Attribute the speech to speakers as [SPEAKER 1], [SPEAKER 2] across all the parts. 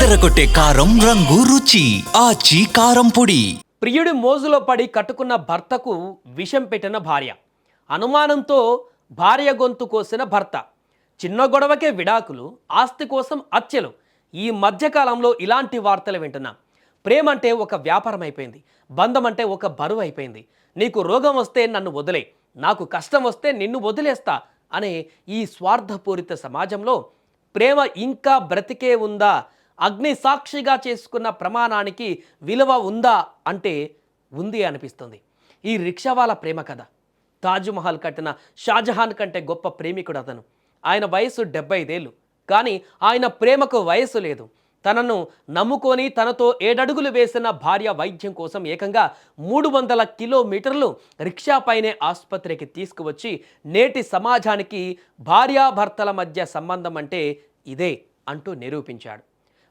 [SPEAKER 1] అదరగొట్టే కారం రంగు రుచి ఆచి కారం పొడి.
[SPEAKER 2] ప్రియుడి మోజులో పడి కట్టుకున్న భర్తకు విషం పెట్టిన భార్య, అనుమానంతో భార్య గొంతు కోసిన భర్త, చిన్న గొడవకే విడాకులు, ఆస్తి కోసం హత్యలు. ఈ మధ్యకాలంలో ఇలాంటి వార్తలు వింటున్నాం. ప్రేమ అంటే ఒక వ్యాపారం అయిపోయింది, బంధం అంటే ఒక బరువు అయిపోయింది. నీకు రోగం వస్తే నన్ను వదిలే, నాకు కష్టం వస్తే నిన్ను వదిలేస్తా అనే ఈ స్వార్థపూరిత సమాజంలో ప్రేమ ఇంకా బ్రతికే ఉందా? అగ్ని సాక్షిగా చేసుకున్న ప్రమాణానికి విలువ ఉందా అంటే ఉంది అనిపిస్తుంది. ఈ రిక్షావాల ప్రేమ కథ. తాజ్మహల్ కట్టిన షాజహాన్ కంటే గొప్ప ప్రేమికుడు అతను. ఆయన వయసు 75 ఏళ్ళు, కానీ ఆయన ప్రేమకు వయసు లేదు. తనను నమ్ముకొని తనతో 7 అడుగులు వేసిన భార్య వైద్యం కోసం ఏకంగా 300 కిలోమీటర్లు రిక్షాపైనే ఆసుపత్రికి తీసుకువచ్చి నేటి సమాజానికి భార్యాభర్తల మధ్య సంబంధం అంటే ఇదే అంటూ నిరూపించాడు.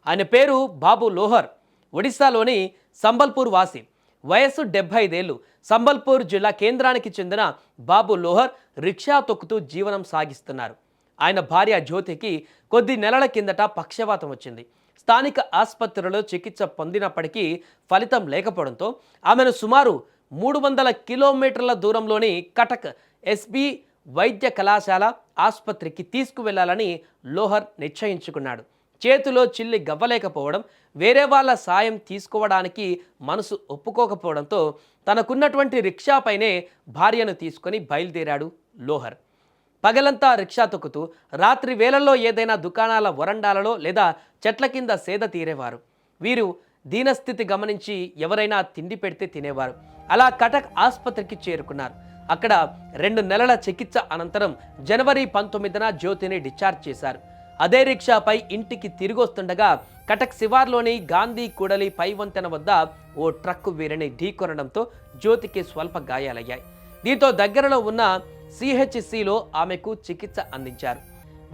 [SPEAKER 2] ఆయన పేరు బాబు లోహర్. ఒడిశాలోని సంబల్పూర్ వాసి. వయస్సు 75 ఏళ్ళు. సంబల్పూర్ జిల్లా కేంద్రానికి చెందిన బాబు లోహర్ రిక్షా తొక్కుతూ జీవనం సాగిస్తున్నారు. ఆయన భార్య జ్యోతికి కొద్ది నెలల కిందట పక్షవాతం వచ్చింది. స్థానిక ఆసుపత్రిలో చికిత్స పొందినప్పటికీ ఫలితం లేకపోవడంతో ఆమెను సుమారు 300 కిలోమీటర్ల దూరంలోని కటక్ ఎస్బి వైద్య కళాశాల ఆసుపత్రికి తీసుకువెళ్లాలని లోహర్ నిశ్చయించుకున్నాడు. చేతిలో చిల్లి గవ్వలేకపోవడం, వేరే వాళ్ళ సాయం తీసుకోవడానికి మనసు ఒప్పుకోకపోవడంతో తనకున్నటువంటి రిక్షాపైనే భార్యను తీసుకొని బయలుదేరాడు లోహర్. పగలంతా రిక్షా తొక్కుతూ రాత్రి వేళల్లో ఏదైనా దుకాణాల వరండాలలో లేదా చెట్ల కింద సేద తీరేవారు. వీరు దీనస్థితి గమనించి ఎవరైనా తిండి పెడితే తినేవారు. అలా కటక్ ఆసుపత్రికి చేరుకున్నారు. అక్కడ 2 నెలల చికిత్స అనంతరం జనవరి 19న జ్యోతిని డిశ్చార్జ్ చేశారు. అదే రిక్షాపై ఇంటికి తిరిగొస్తుండగా కటక్ శివార్లోని గాంధీ కూడలి పై వంతెన వద్ద ఓ ట్రక్కు వీరిని ఢీకొనడంతో జ్యోతికి స్వల్ప గాయాలయ్యాయి. దీంతో దగ్గరలో ఉన్న సిహెచ్సిలో ఆమెకు చికిత్స అందించారు.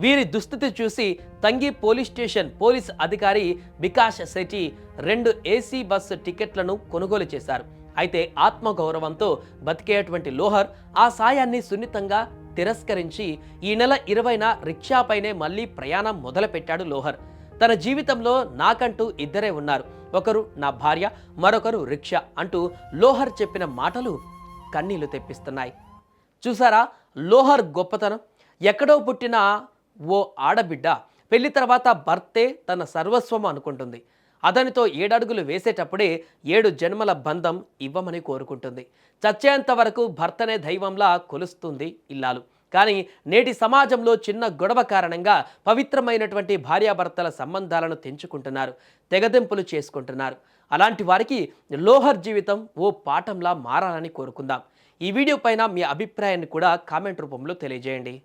[SPEAKER 2] వీరి దుస్థితి చూసి తంగి పోలీస్ స్టేషన్ పోలీస్ అధికారి వికాస్ శెట్టి 2 ఏసీ బస్సు టికెట్లను కొనుగోలు చేశారు. అయితే ఆత్మగౌరవంతో బతికేటువంటి లోహర్ ఆ సాయాన్ని సున్నితంగా తిరస్కరించి ఈ నెల 20న రిక్షాపైనే మళ్ళీ ప్రయాణం మొదలుపెట్టాడు లోహర్. తన జీవితంలో నాకంటూ ఇద్దరే ఉన్నారు, ఒకరు నా భార్య, మరొకరు రిక్షా అంటూ లోహర్ చెప్పిన మాటలు కన్నీళ్లు తెప్పిస్తున్నాయి. చూసారా లోహర్ గొప్పతనం? ఎక్కడో పుట్టిన ఓ ఆడబిడ్డ పెళ్లి తర్వాత భర్తే తన సర్వస్వం అనుకుంటుంది. అతనితో 7 అడుగులు వేసేటప్పుడే 7 జన్మల బంధం ఇవ్వమని కోరుకుంటుంది. చచ్చేంత వరకు భర్తనే దైవంలా కొలుస్తుంది ఇల్లాలు. కానీ నేటి సమాజంలో చిన్న గొడవ కారణంగా పవిత్రమైనటువంటి భార్యాభర్తల సంబంధాలను తెంచుకుంటున్నారు, తెగదెంపులు చేసుకుంటున్నారు. అలాంటి వారికి లోహర్ జీవితం ఓ పాఠంలా మారాలని కోరుకుందాం. ఈ వీడియో పైన మీ అభిప్రాయాన్ని కూడా కామెంట్ రూపంలో తెలియజేయండి.